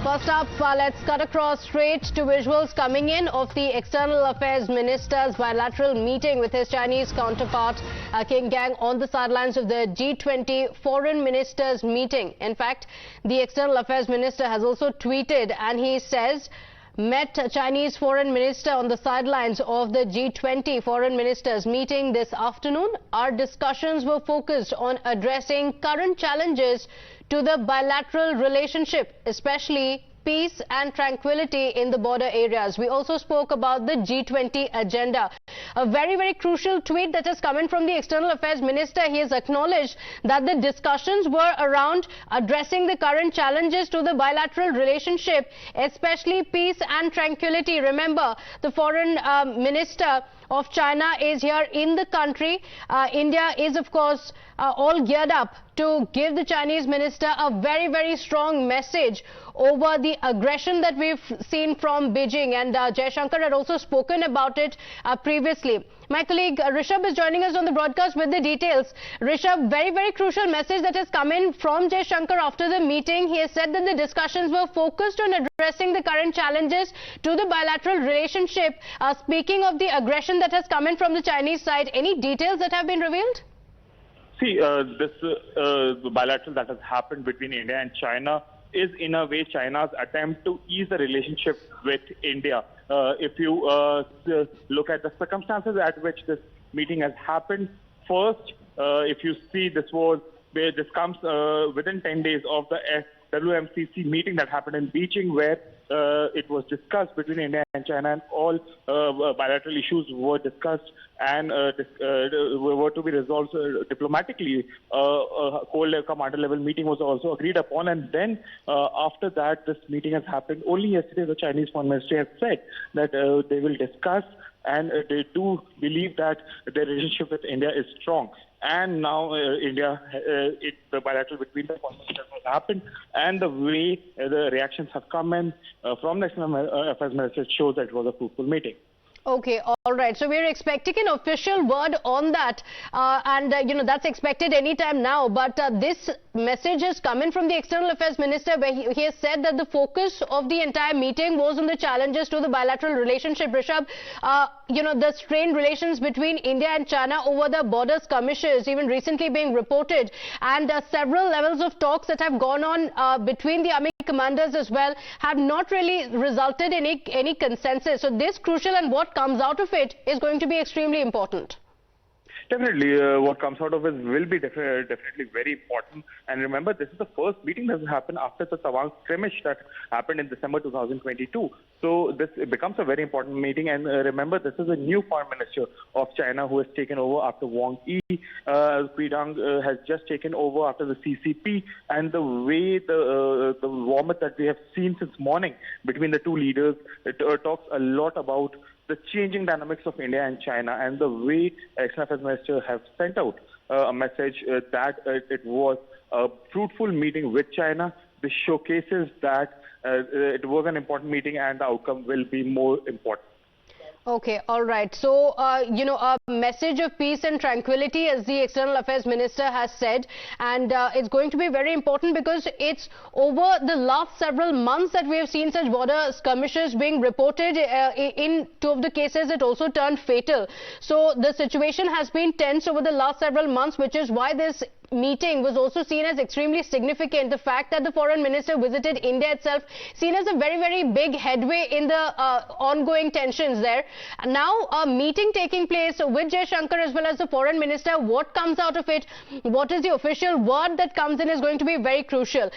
First up, let's cut across straight to visuals coming in of the External Affairs Minister's bilateral meeting with his Chinese counterpart, King Gang, on the sidelines of the G20 Foreign Ministers meeting. In fact, the External Affairs Minister has also tweeted, and he says, met Chinese Foreign Minister on the sidelines of the G20 Foreign Ministers meeting this afternoon. Our discussions were focused on addressing current challenges to the bilateral relationship, especially peace and tranquility in the border areas. We also spoke about the G20 agenda. A very, very crucial tweet that has come in from the External Affairs Minister. He has acknowledged that the discussions were around addressing the current challenges to the bilateral relationship, especially peace and tranquility. Remember, the Foreign Minister of China is here in the country. India is, of course, all geared up to give the Chinese minister a very, very strong message over the aggression that we've seen from Beijing. And Jaishankar had also spoken about it previously. My colleague Rishabh is joining us on the broadcast with the details. Rishabh, very, very crucial message that has come in from Jaishankar after the meeting. He has said that the discussions were focused on addressing the current challenges to the bilateral relationship. Speaking of the aggression that has come in from the Chinese side, any details that have been revealed? See, this bilateral that has happened between India and China is in a way China's attempt to ease the relationship with India. If you look at the circumstances at which this meeting has happened, first, if you see this comes within 10 days of the WMCC meeting that happened in Beijing, where it was discussed between India and China, and all bilateral issues were discussed and were to be resolved diplomatically. A cold commander level meeting was also agreed upon, and then after that, this meeting has happened. Only yesterday, the Chinese Foreign Ministry has said that they will discuss, and they do believe that their relationship with India is strong. And now the bilateral between the foreign ministers has happened, and the way the reactions have come in from the External Affairs Minister shows that it was a fruitful meeting. Okay, all right. So we're expecting an official word on that, that's expected anytime now. But this message has come in from the External Affairs Minister, where he has said that the focus of the entire meeting was on the challenges to the bilateral relationship. Rishabh, the strained relations between India and China over the border skirmishes, even recently being reported, and several levels of talks that have gone on between the army commanders as well, have not really resulted in any consensus. So this crucial, and what comes out of it is going to be extremely important. Definitely, what comes out of it will be definitely very important. And remember, this is the first meeting that has happened after the Tawang skirmish that happened in December 2022. So this becomes a very important meeting. And remember, this is a new foreign minister of China who has taken over after Wang Yi. Pidang has just taken over after the CCP. And the way the warmth that we have seen since morning between the two leaders, it talks a lot about the changing dynamics of India and China, and the way External Affairs Minister have sent out a message that it was a fruitful meeting with China. This showcases that it was an important meeting, and the outcome will be more important. Okay, all right. So, a message of peace and tranquility, as the External Affairs Minister has said, and it's going to be very important because it's over the last several months that we have seen such border skirmishes being reported. In two of the cases, it also turned fatal. So, the situation has been tense over the last several months, which is why this meeting was also seen as extremely significant. The fact that the foreign minister visited India itself, seen as a very, very big headway in the ongoing tensions there. Now, a meeting taking place with Jaishankar as well as the foreign minister. What comes out of it, what is the official word that comes in, is going to be very crucial.